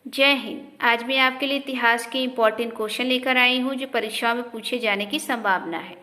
जय हिंद। आज मैं आपके लिए इतिहास के इम्पोर्टेंट क्वेश्चन लेकर आई हूँ जो परीक्षाओं में पूछे जाने की संभावना है।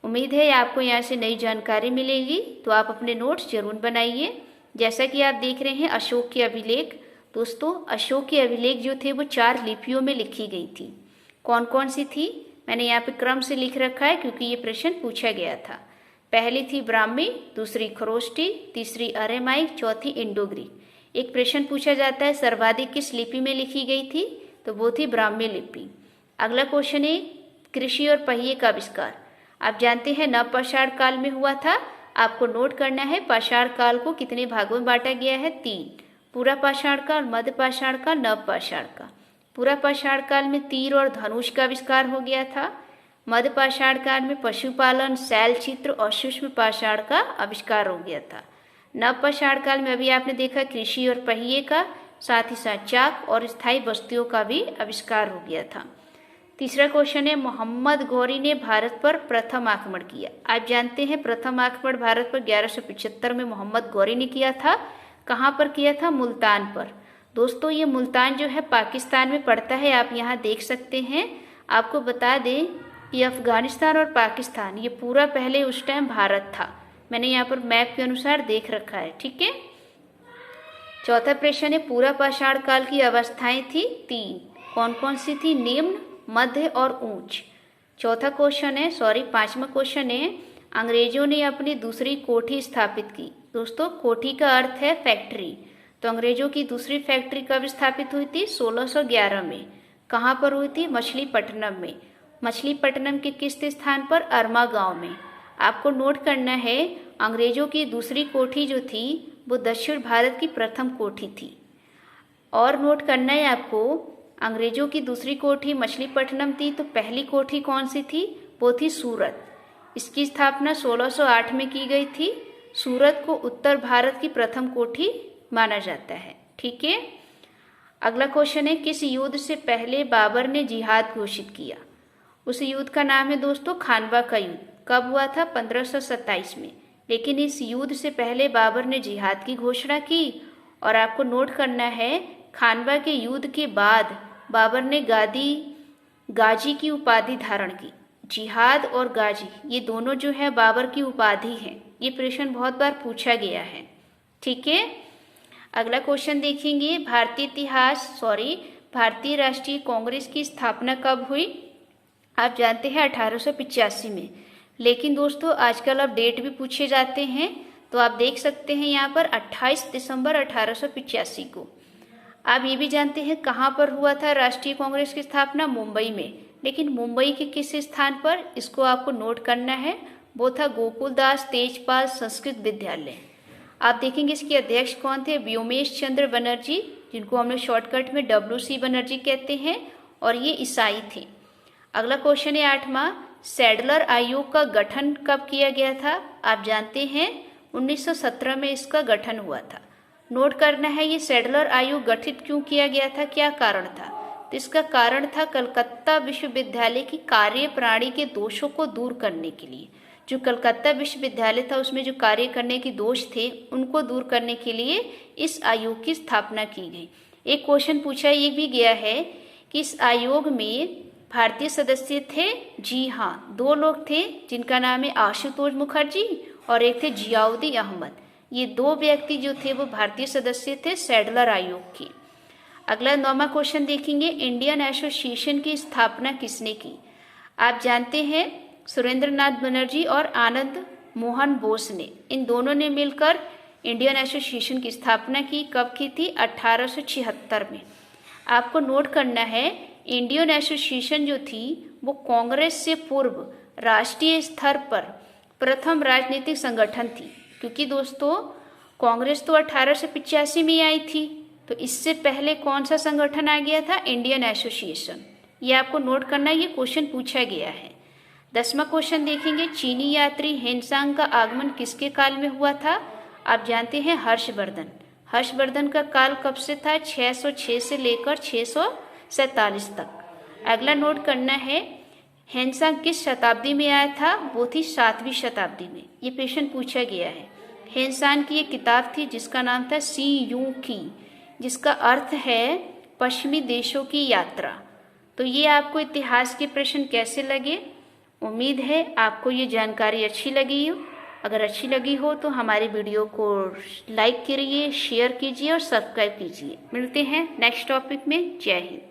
उम्मीद है आपको यहाँ से नई जानकारी मिलेगी, तो आप अपने नोट्स जरूर बनाइए। जैसा कि आप देख रहे हैं अशोक के अभिलेख। दोस्तों, अशोक के अभिलेख जो थे वो 4 लिपियों में लिखी गई थी। कौन कौन सी थी? मैंने यहाँ पे क्रम से लिख रखा है क्योंकि ये प्रश्न पूछा गया था। पहली थी ब्राह्मी, दूसरी खरोष्टी, तीसरी अरेमाइक, चौथी इंडो ग्रीक। एक प्रश्न पूछा जाता है सर्वाधिक किस लिपि में लिखी गई थी, तो वो थी ब्राह्मी लिपि। अगला क्वेश्चन है कृषि और पहिए का आविष्कार। आप जानते हैं नव पाषाण काल में हुआ था। आपको नोट करना है पाषाण काल को कितने भागों में बांटा गया है? 3। पूरा पाषाण काल, मध्य पाषाण काल, नव पाषाण काल। पूरा पाषाण काल में तीर और धनुष का आविष्कार हो गया था। मध्य पाषाण काल में पशुपालन, शैल चित्र और सूक्ष्म पाषाण का आविष्कार हो गया था। नव पाषाण काल में अभी आपने देखा कृषि और पहिए का, साथ ही साथ चाक और स्थायी बस्तियों का भी आविष्कार हो गया था। तीसरा क्वेश्चन है मोहम्मद गौरी ने भारत पर प्रथम आक्रमण किया। आप जानते हैं प्रथम आक्रमण भारत पर 1175 में मोहम्मद गौरी ने किया था। कहाँ पर किया था? मुल्तान पर। दोस्तों, ये मुल्तान जो है पाकिस्तान में पड़ता है, आप यहाँ देख सकते हैं। आपको बता दें कि अफगानिस्तान और पाकिस्तान ये पूरा पहले उस टाइम भारत था। मैंने यहाँ पर मैप के अनुसार देख रखा है, ठीक है। चौथा प्रश्न है पूरा पाषाण काल की अवस्थाएं थी 3। कौन कौन सी थी? निम्न, मध्य और उच्च। पांचवा क्वेश्चन है अंग्रेजों ने अपनी दूसरी कोठी स्थापित की। दोस्तों, कोठी का अर्थ है फैक्ट्री। तो अंग्रेजों की दूसरी फैक्ट्री कब स्थापित हुई थी? 1611 में। कहाँ पर हुई थी? मछलीपट्टनम में। मछलीपट्टनम के किस स्थान पर? अरमा गांव में। आपको नोट करना है अंग्रेजों की दूसरी कोठी जो थी वो दक्षिण भारत की प्रथम कोठी थी। और नोट करना है आपको अंग्रेजों की दूसरी कोठी मछलीपट्टनम थी, तो पहली कोठी कौन सी थी? वो थी सूरत। इसकी स्थापना 1608 में की गई थी। सूरत को उत्तर भारत की प्रथम कोठी माना जाता है, ठीक है। अगला क्वेश्चन है किस युद्ध से पहले बाबर ने जिहाद घोषित किया? उस युद्ध का नाम है दोस्तों खानवा का युद्ध। कब हुआ था? 1527 में। लेकिन इस युद्ध से पहले बाबर ने जिहाद की घोषणा की। और आपको नोट करना है खानवा के युद्ध के बाद बाबर ने गाजी की उपाधि धारण की। जिहाद और गाजी ये दोनों जो है बाबर की उपाधि हैं। ये प्रश्न बहुत बार पूछा गया है, ठीक है। अगला क्वेश्चन देखेंगे भारतीय राष्ट्रीय कांग्रेस की स्थापना कब हुई? आप जानते हैं 1885 में। लेकिन दोस्तों आजकल अब डेट भी पूछे जाते हैं, तो आप देख सकते हैं यहाँ पर 28 दिसंबर 1885 को। आप ये भी जानते हैं कहाँ पर हुआ था राष्ट्रीय कांग्रेस की स्थापना? मुंबई में। लेकिन मुंबई के किस स्थान पर? इसको आपको नोट करना है। वो था गोकुलदास तेजपाल संस्कृत विद्यालय। आप देखेंगे इसके अध्यक्ष कौन थे? व्योमेश चंद्र बनर्जी, जिनको हम लोग शॉर्टकट में WC बनर्जी कहते हैं, और ये ईसाई थे। अगला क्वेश्चन है 8वां सैडलर आयोग का गठन कब किया गया था? आप जानते हैं 1917 में इसका गठन हुआ था। नोट करना है ये सैडलर आयोग गठित क्यों किया गया था, क्या कारण था? तो इसका कारण था कलकत्ता विश्वविद्यालय की कार्य प्रणाली के दोषों को दूर करने के लिए। जो कलकत्ता विश्वविद्यालय था उसमें जो कार्य करने के दोष थे उनको दूर करने के लिए इस आयोग की स्थापना की गई। एक क्वेश्चन पूछा ये भी गया है कि इस आयोग में भारतीय सदस्य थे? जी हाँ, 2 लोग थे जिनका नाम है आशुतोष मुखर्जी और एक थे जियाउद्दीन अहमद। ये 2 व्यक्ति जो थे वो भारतीय सदस्य थे सैडलर आयोग की। अगला 9वां क्वेश्चन देखेंगे इंडियन एसोसिएशन की स्थापना किसने की? आप जानते हैं सुरेंद्रनाथ बनर्जी और आनंद मोहन बोस ने। इन दोनों ने मिलकर इंडियन एसोसिएशन की स्थापना की। कब की थी? 1876 में। आपको नोट करना है इंडियन एसोसिएशन जो थी वो कांग्रेस से पूर्व राष्ट्रीय स्तर पर प्रथम राजनीतिक संगठन थी। क्योंकि दोस्तों कांग्रेस तो 1885 में आई थी, तो इससे पहले कौन सा संगठन आ गया था? Indian association. ये आपको नोट करना है, ये क्वेश्चन पूछा गया है। 10वां क्वेश्चन देखेंगे चीनी यात्री हेनसांग का आगमन किसके काल में हुआ था? आप जानते हैं हर्षवर्धन। हर्षवर्धन का काल कब से था? 606 से लेकर 647 तक। अगला नोट करना है हेनसांग किस शताब्दी में आया था? वो थी 7वीं शताब्दी में। ये प्रश्न पूछा गया है। हेनसांग की एक किताब थी जिसका नाम था सी यू की, जिसका अर्थ है पश्चिमी देशों की यात्रा। तो ये आपको इतिहास के प्रश्न कैसे लगे? उम्मीद है आपको ये जानकारी अच्छी लगी हो। अगर अच्छी लगी हो तो हमारे वीडियो को लाइक करिए, शेयर कीजिए और सब्सक्राइब कीजिए। मिलते हैं नेक्स्ट टॉपिक में। जय हिंद।